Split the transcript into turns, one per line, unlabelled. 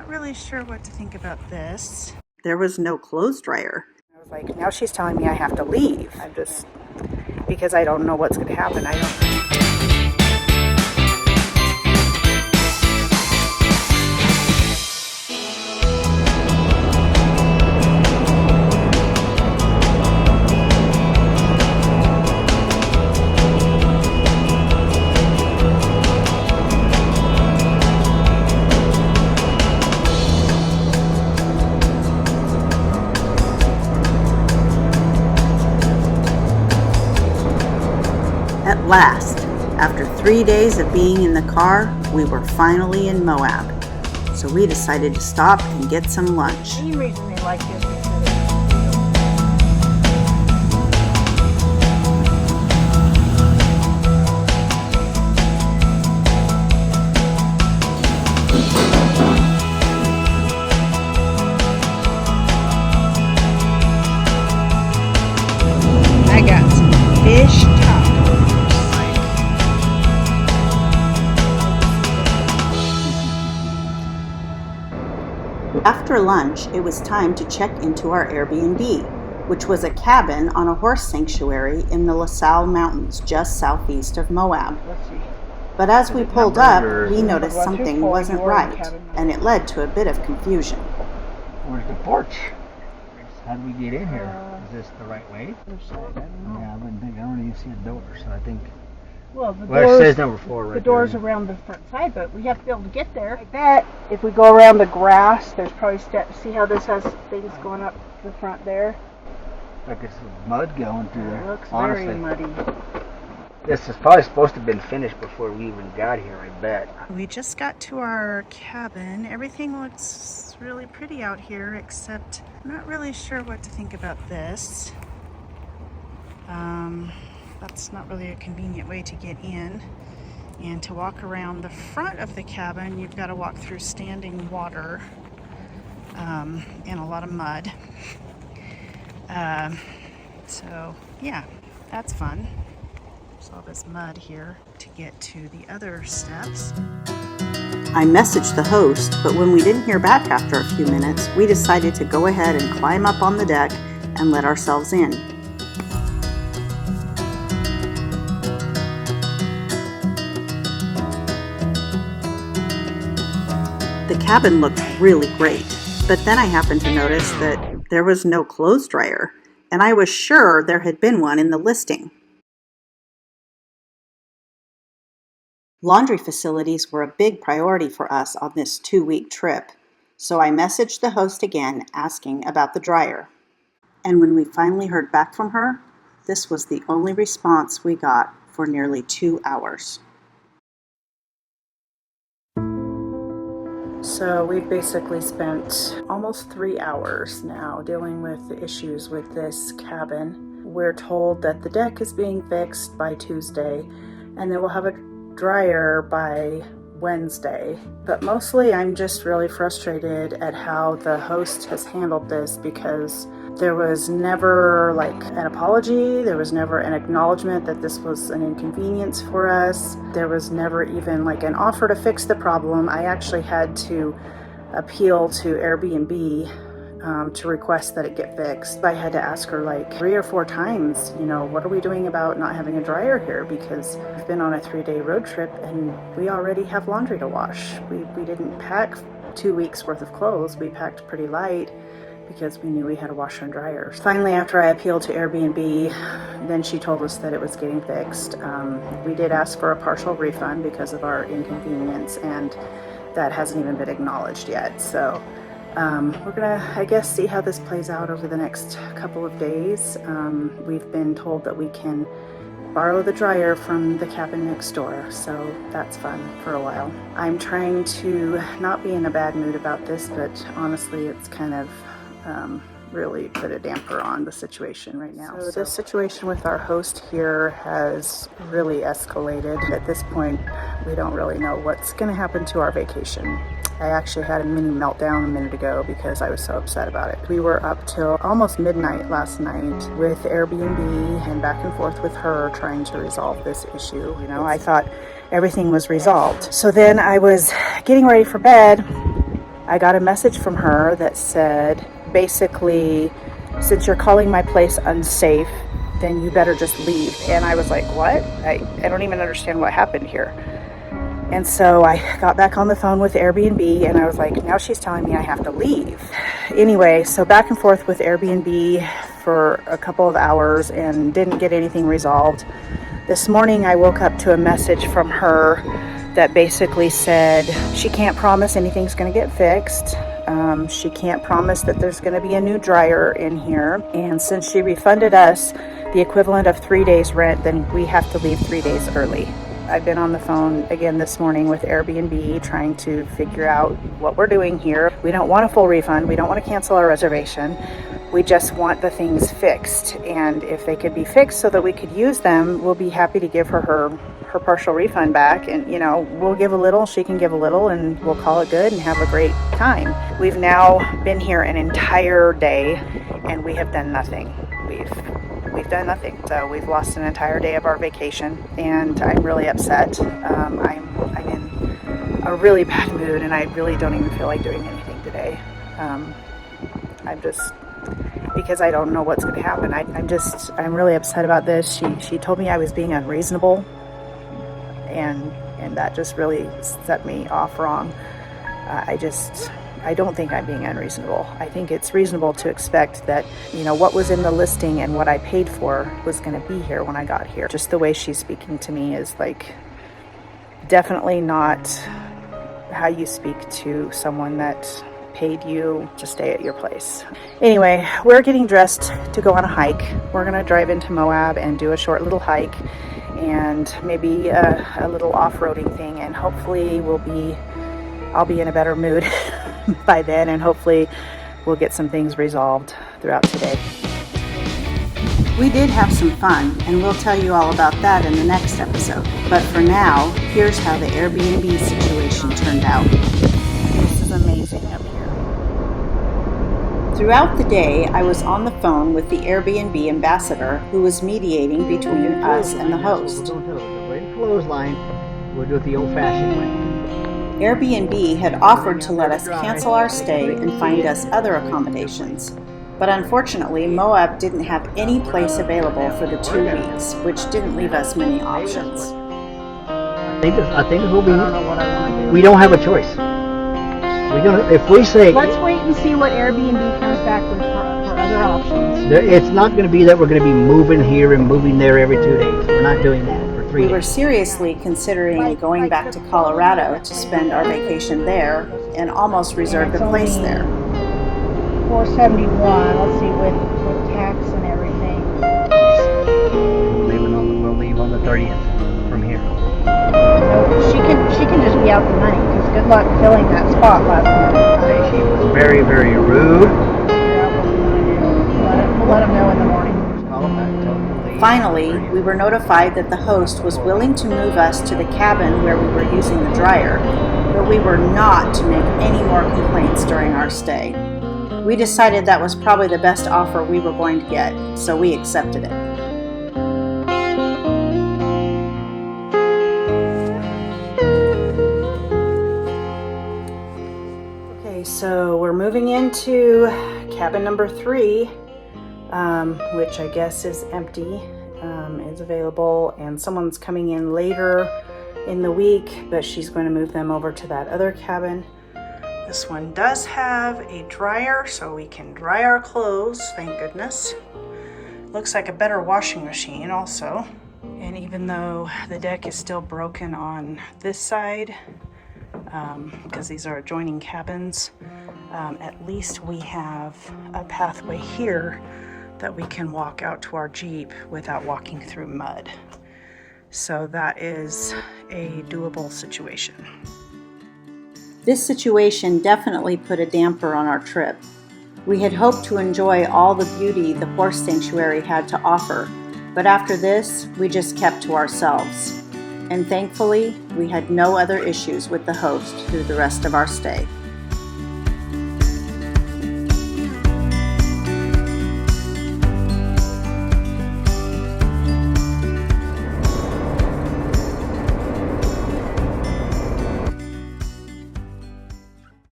not really sure what to think about this.
There was no clothes dryer.
I was like, now she's telling me I have to leave. I'm just, because I don't know what's going to happen. I don't.
At last, after 3 days of being in the car, we were finally in Moab. So we decided to stop and get some lunch.
The main reason they like this is I got some fish tacos.
After lunch, it was time to check into our Airbnb, which was a cabin on a horse sanctuary in the LaSalle Mountains, just southeast of Moab. But as we pulled up, we noticed something wasn't right, and it led to a bit of confusion.
Where's the porch? How do we get in here? Is this the right way? Yeah, I wouldn't think. I don't even see a door, so I think.
Well,
it says number 4 right there.
The door's around the front side, but we have to be able to get there. I bet if we go around the grass, there's probably steps. See how this has things going up the front there?
Like it's mud going through there.
It looks
honestly.
very muddy.
This is probably supposed to have been finished before we even got here, I bet.
We just got to our cabin. Everything looks really pretty out here, except I'm not really sure what to think about this. That's not really a convenient way to get in. And to walk around the front of the cabin, you've got to walk through standing water and a lot of mud. So yeah, that's fun. There's all this mud here to get to the other steps.
I messaged the host, but when we didn't hear back after a few minutes, we decided to go ahead and climb up on the deck and let ourselves in. The cabin looked really great, but then I happened to notice that there was no clothes dryer, and I was sure there had been one in the listing. Laundry facilities were a big priority for us on this 2-week trip, so I messaged the host again asking about the dryer. And when we finally heard back from her, this was the only response we got for nearly 2 hours. So we've basically spent almost 3 hours now dealing with the issues with this cabin. We're told that the deck is being fixed by Tuesday and that we'll have a dryer by Wednesday. But mostly I'm just really frustrated at how the host has handled this, because there was never like an apology, there was never an acknowledgement that this was an inconvenience for us, there was never even like an offer to fix the problem. I actually had to appeal to Airbnb to request that it get fixed. I had to ask her like 3 or 4 times, you know, what are we doing about not having a dryer here? Because we've been on a 3-day road trip and we already have laundry to wash. We didn't pack 2 weeks worth of clothes. We packed pretty light because we knew we had a washer and dryer. Finally, after I appealed to Airbnb, then she told us that it was getting fixed. We did ask for a partial refund because of our inconvenience, and that hasn't even been acknowledged yet. So we're gonna, I guess, see how this plays out over the next couple of days. We've been told that we can borrow the dryer from the cabin next door, so that's fun for a while. I'm trying to not be in a bad mood about this, but honestly, it's kind of really put a damper on the situation right now. So this situation with our host here has really escalated. At this point, we don't really know what's going to happen to our vacation. I actually had a mini meltdown a minute ago because I was so upset about it. We were up till almost midnight last night with Airbnb and back and forth with her trying to resolve this issue. You know, I thought everything was resolved. So then I was getting ready for bed I got a message from her that said, basically, since you're calling my place unsafe, then you better just leave. And I was like, what? I don't even understand what happened here. And so I got back on the phone with Airbnb and I was like, now she's telling me I have to leave. Anyway, so back and forth with Airbnb for a couple of hours and didn't get anything resolved. This morning I woke up to a message from her that basically said she can't promise anything's going to get fixed. She can't promise that there's going to be a new dryer in here. And since she refunded us the equivalent of 3 days rent, then we have to leave 3 days early. I've been on the phone again this morning with Airbnb trying to figure out what we're doing here. We don't want a full refund. We don't want to cancel our reservation. We just want the things fixed. And if they could be fixed so that we could use them, we'll be happy to give her partial refund back. And, you know, we'll give a little, she can give a little, and we'll call it good and have a great time. We've now been here an entire day and we have done nothing. We've done nothing. So we've lost an entire day of our vacation and I'm really upset. I'm in a really bad mood and I really don't even feel like doing anything today. I'm just, because I don't know what's going to happen. I'm really upset about this. She told me I was being unreasonable and that just really set me off wrong. I don't think I'm being unreasonable. I think it's reasonable to expect that, you know, what was in the listing and what I paid for was going to be here when I got here. Just the way she's speaking to me is like definitely not how you speak to someone that paid you to stay at your place. Anyway, we're getting dressed to go on a hike. We're going to drive into Moab and do a short little hike and maybe a little off-roading thing, and hopefully I'll be in a better mood by then, and hopefully we'll get some things resolved throughout today. We did have some fun, and we'll tell you all about that in the next episode. But for now, here's how the Airbnb situation turned out. This is amazing up here. Throughout the day, I was on the phone with the Airbnb ambassador who was mediating between us and the host.
We're in clothesline. We'll do it the old-fashioned way.
Airbnb had offered to let us cancel our stay and find us other accommodations. But unfortunately, Moab didn't have any place available for the 2 weeks, which didn't leave us many options.
I think it will be. We don't have a choice. If we say,
let's wait and see what Airbnb comes back with for other options.
It's not going to be that we're going to be moving here and moving there every 2 days. We're not doing that.
We were seriously considering going back to Colorado to spend our vacation there and almost reserved a place there.
$471, let's see, with tax and everything.
We'll leave on the 30th from here.
So she can just be out the money, because good luck filling that spot last night.
She was very, very rude.
Yeah, what we're going to do. We'll let them know in the morning.
Finally, we were notified that the host was willing to move us to the cabin where we were using the dryer, but we were not to make any more complaints during our stay. We decided that was probably the best offer we were going to get, so we accepted it. Okay, so we're moving into cabin number 3. Which I guess is empty, is available, and someone's coming in later in the week, but she's going to move them over to that other cabin. This one does have a dryer, so we can dry our clothes, thank goodness. Looks like a better washing machine also. And even though the deck is still broken on this side, because these are adjoining cabins, at least we have a pathway here that we can walk out to our Jeep without walking through mud. So that is a doable situation. This situation definitely put a damper on our trip. We had hoped to enjoy all the beauty the horse sanctuary had to offer, but after this, we just kept to ourselves. And thankfully, we had no other issues with the host through the rest of our stay.